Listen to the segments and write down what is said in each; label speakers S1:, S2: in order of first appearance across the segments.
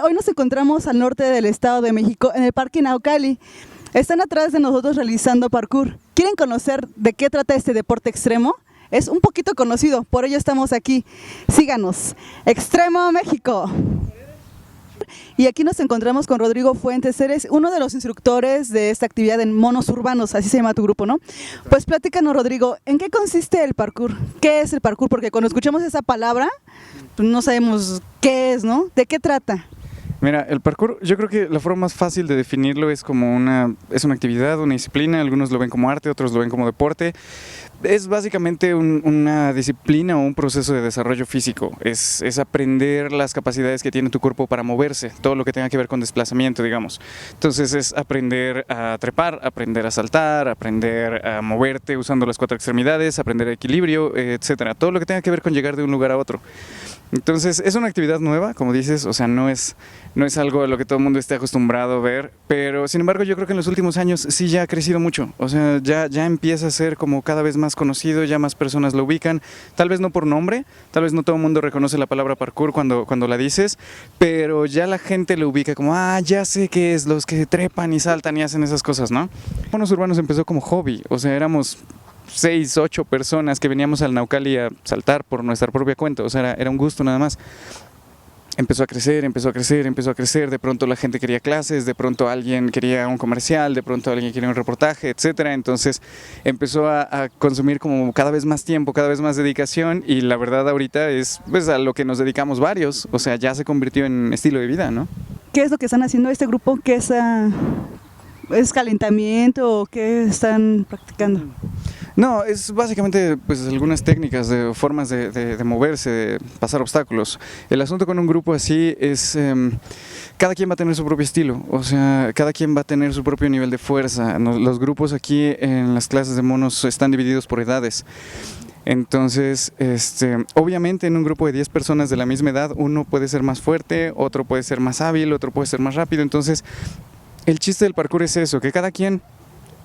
S1: hoy nos encontramos al norte del Estado de México, en el Parque Naucali. Están atrás de nosotros realizando parkour. ¿Quieren conocer de qué trata este deporte extremo? Es un poquito conocido, por ello estamos aquí. Síganos, Extremo México. Y aquí nos encontramos con Rodrigo Fuentes, eres uno de los instructores de esta actividad en Monos Urbanos, así se llama tu grupo, ¿no? Pues platícanos, Rodrigo, ¿en qué consiste el parkour? ¿Qué es el parkour? Porque cuando escuchamos esa palabra, pues no sabemos qué es, ¿no? ¿De qué trata?
S2: Mira, el parkour, yo creo que la forma más fácil de definirlo es como una actividad, una disciplina, algunos lo ven como arte, otros lo ven como deporte. Es básicamente una disciplina o un proceso de desarrollo físico, es aprender las capacidades que tiene tu cuerpo para moverse, todo lo que tenga que ver con desplazamiento, digamos. Entonces es aprender a trepar, aprender a saltar, aprender a moverte usando las 4 extremidades, aprender equilibrio, etcétera, todo lo que tenga que ver con llegar de un lugar a otro. Entonces es una actividad nueva, como dices, o sea, no es algo a lo que todo el mundo esté acostumbrado a ver, pero sin embargo yo creo que en los últimos años sí ya ha crecido mucho, o sea, ya empieza a ser como cada vez más conocido, ya más personas lo ubican, tal vez no por nombre, tal vez no todo el mundo reconoce la palabra parkour cuando la dices, pero ya la gente lo ubica como, ya sé qué es, los que trepan y saltan y hacen esas cosas, ¿no? Monos Urbanos empezó como hobby, o sea, éramos 6, 8 personas que veníamos al Naucali a saltar por nuestra propia cuenta, o sea, era un gusto nada más. Empezó a crecer, empezó a crecer, empezó a crecer, de pronto la gente quería clases, de pronto alguien quería un comercial, de pronto alguien quería un reportaje, etcétera. Entonces empezó a consumir como cada vez más tiempo, cada vez más dedicación, y la verdad ahorita es pues a lo que nos dedicamos varios, o sea, ya se convirtió en estilo de vida, ¿no?
S1: ¿Qué es lo que están haciendo este grupo? ¿Qué es calentamiento o qué están practicando?
S2: No, es básicamente pues algunas técnicas, formas de moverse, de pasar obstáculos. El asunto con un grupo así es, cada quien va a tener su propio estilo, o sea, cada quien va a tener su propio nivel de fuerza. Los grupos aquí en las clases de monos están divididos por edades. Entonces, obviamente en un grupo de 10 personas de la misma edad, uno puede ser más fuerte, otro puede ser más hábil, otro puede ser más rápido. Entonces, el chiste del parkour es eso, que cada quien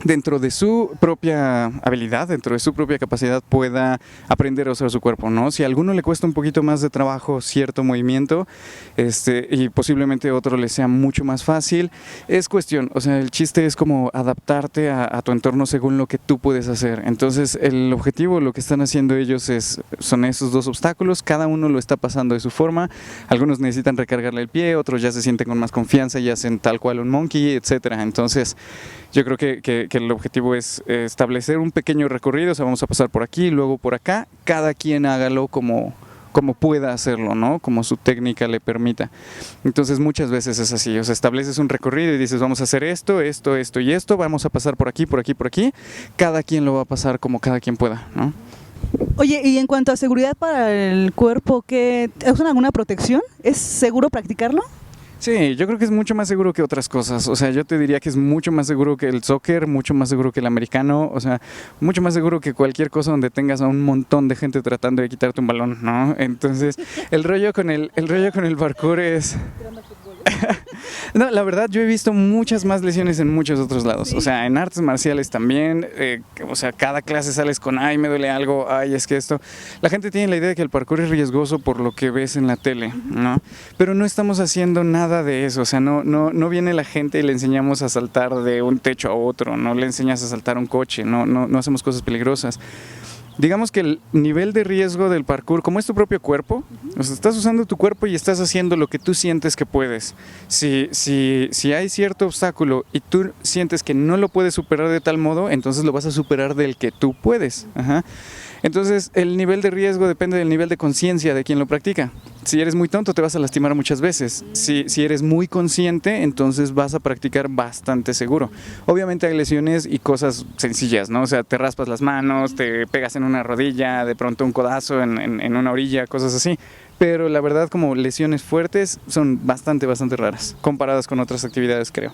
S2: dentro de su propia habilidad, dentro de su propia capacidad pueda aprender a usar su cuerpo, ¿no? Si a alguno le cuesta un poquito más de trabajo cierto movimiento, y posiblemente a otro le sea mucho más fácil, es cuestión, o sea, el chiste es como adaptarte a tu entorno según lo que tú puedes hacer. Entonces el objetivo, lo que están haciendo ellos son esos 2 obstáculos, cada uno lo está pasando de su forma, algunos necesitan recargarle el pie, otros ya se sienten con más confianza y hacen tal cual un monkey, etcétera. Entonces yo creo que el objetivo es establecer un pequeño recorrido, o sea, vamos a pasar por aquí, luego por acá, cada quien hágalo como pueda hacerlo, ¿no? Como su técnica le permita. Entonces muchas veces es así, o sea, estableces un recorrido y dices, vamos a hacer esto, esto, esto y esto, vamos a pasar por aquí, por aquí, por aquí, cada quien lo va a pasar como cada quien pueda, ¿no?
S1: Oye, y en cuanto a seguridad para el cuerpo, ¿usan alguna protección? ¿Es seguro practicarlo?
S2: Sí, yo creo que es mucho más seguro que otras cosas, o sea, yo te diría que es mucho más seguro que el soccer, mucho más seguro que el americano, o sea, mucho más seguro que cualquier cosa donde tengas a un montón de gente tratando de quitarte un balón, ¿no? Entonces, el rollo con el parkour es... No, la verdad yo he visto muchas más lesiones en muchos otros lados, o sea, en artes marciales también, o sea, cada clase sales con, ay, me duele algo, ay, es que esto, la gente tiene la idea de que el parkour es riesgoso por lo que ves en la tele, ¿no? Pero no estamos haciendo nada de eso, o sea, no viene la gente y le enseñamos a saltar de un techo a otro, no le enseñas a saltar un coche, no hacemos cosas peligrosas. Digamos que el nivel de riesgo del parkour, como es tu propio cuerpo, o sea, estás usando tu cuerpo y estás haciendo lo que tú sientes que puedes. Si hay cierto obstáculo y tú sientes que no lo puedes superar de tal modo, entonces lo vas a superar del que tú puedes. Ajá. Entonces el nivel de riesgo depende del nivel de conciencia de quien lo practica. Si eres muy tonto te vas a lastimar muchas veces. Si eres muy consciente, entonces vas a practicar bastante seguro. Obviamente hay lesiones y cosas sencillas, ¿no? O sea, te raspas las manos, te pegas en una rodilla, de pronto un codazo en una orilla, cosas así. Pero la verdad, como lesiones fuertes son bastante raras, comparadas con otras actividades, creo.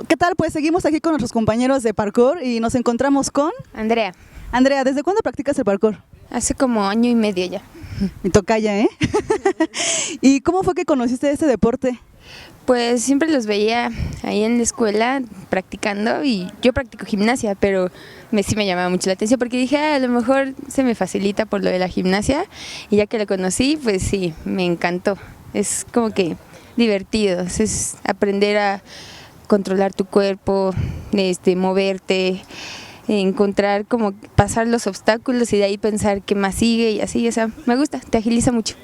S1: ¿Qué tal? Pues seguimos aquí con nuestros compañeros de parkour y nos encontramos con
S3: Andrea,
S1: Andrea. ¿Desde cuándo practicas el parkour?
S3: hace como año y medio ya.
S1: Mi tocaya, ¿eh? ¿Y cómo fue que conociste este deporte?
S3: Pues siempre los veía ahí en la escuela practicando y yo practico gimnasia, pero sí me llamaba mucho la atención porque dije, a lo mejor se me facilita por lo de la gimnasia y ya que lo conocí, pues sí, me encantó. Es como que divertido, es aprender a controlar tu cuerpo, moverte, encontrar como pasar los obstáculos y de ahí pensar qué más sigue y así, o sea, me gusta, te agiliza mucho.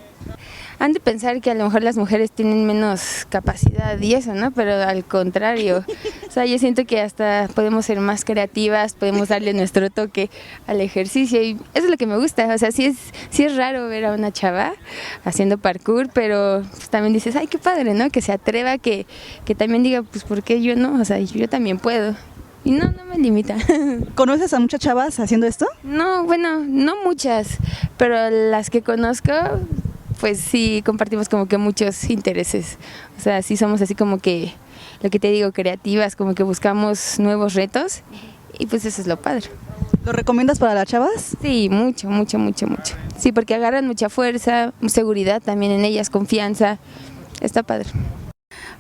S3: Han de pensar que a lo mejor las mujeres tienen menos capacidad y eso, ¿no? Pero al contrario, o sea, yo siento que hasta podemos ser más creativas, podemos darle nuestro toque al ejercicio y eso es lo que me gusta, o sea, sí es raro ver a una chava haciendo parkour, pero pues también dices, ay, qué padre, ¿no? Que se atreva, que también diga, pues, ¿por qué yo no? O sea, yo también puedo. Y no me limita.
S1: ¿Conoces a muchas chavas haciendo esto?
S3: No, bueno, no muchas, pero las que conozco, pues sí compartimos como que muchos intereses. O sea, sí somos así como que, lo que te digo, creativas, como que buscamos nuevos retos y pues eso es lo padre.
S1: ¿Lo recomiendas para las chavas?
S3: Sí, mucho. Sí, porque agarran mucha fuerza, seguridad también en ellas, confianza. Está padre.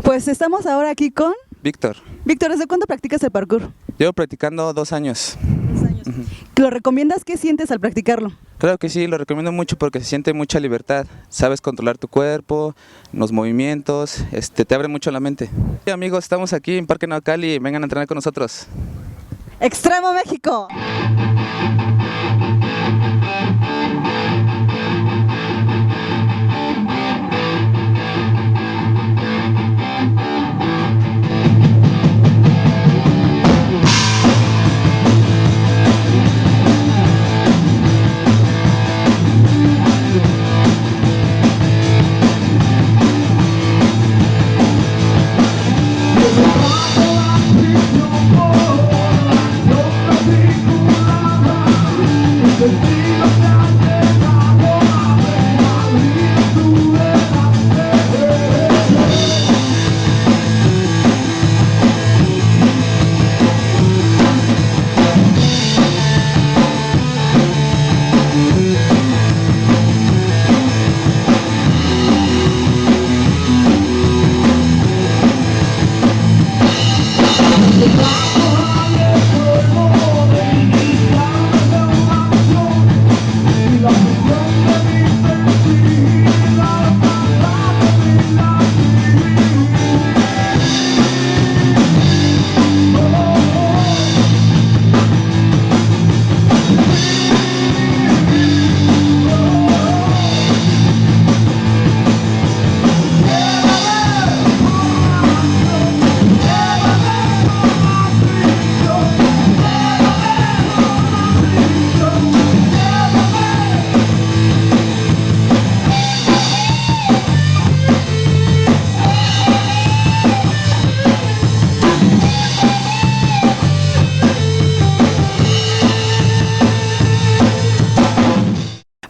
S1: Pues estamos ahora aquí con
S4: Víctor,
S1: Víctor. ¿Desde cuándo practicas el parkour?
S4: llevo practicando 2 años.
S1: 2 años. ¿Lo recomiendas? ¿Qué sientes al practicarlo?
S4: Claro que sí, lo recomiendo mucho porque se siente mucha libertad. Sabes controlar tu cuerpo, los movimientos, te abre mucho la mente. Sí, amigos, estamos aquí en Parque Naucali, vengan a entrenar con nosotros.
S1: ¡Extremo México!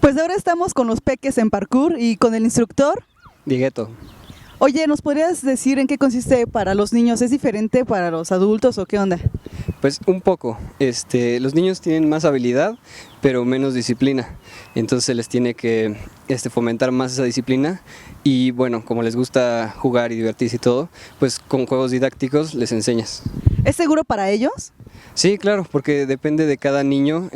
S1: Pues ahora estamos con los peques en parkour y con el instructor.
S5: Dieguito.
S1: Oye, ¿nos podrías decir en qué consiste para los niños? ¿Es diferente para los adultos o qué onda?
S5: Pues un poco. Los niños tienen más habilidad, pero menos disciplina. Entonces se les tiene que fomentar más esa disciplina. Y bueno, como les gusta jugar y divertirse y todo, pues con juegos didácticos les enseñas.
S1: ¿Es seguro para ellos?
S5: Sí, claro, porque depende de cada niño,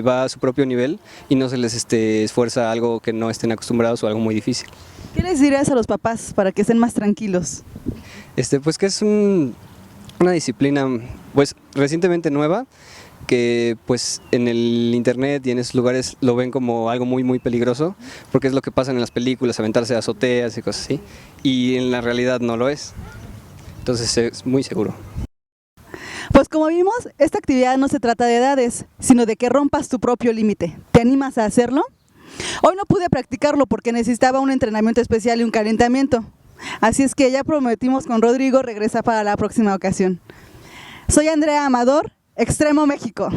S5: va a su propio nivel y no se les esfuerza algo que no estén acostumbrados o algo muy difícil.
S1: ¿Qué les dirías a los papás para que estén más tranquilos?
S5: Pues que es una disciplina pues recientemente nueva, que pues en el internet y en esos lugares lo ven como algo muy peligroso, porque es lo que pasa en las películas, aventarse de azoteas y cosas así, y en la realidad no lo es, entonces es muy seguro.
S1: Pues como vimos, esta actividad no se trata de edades, sino de que rompas tu propio límite. ¿Te animas a hacerlo? Hoy no pude practicarlo porque necesitaba un entrenamiento especial y un calentamiento. Así es que ya prometimos con Rodrigo regresar para la próxima ocasión. Soy Andrea Amador, Extremo México.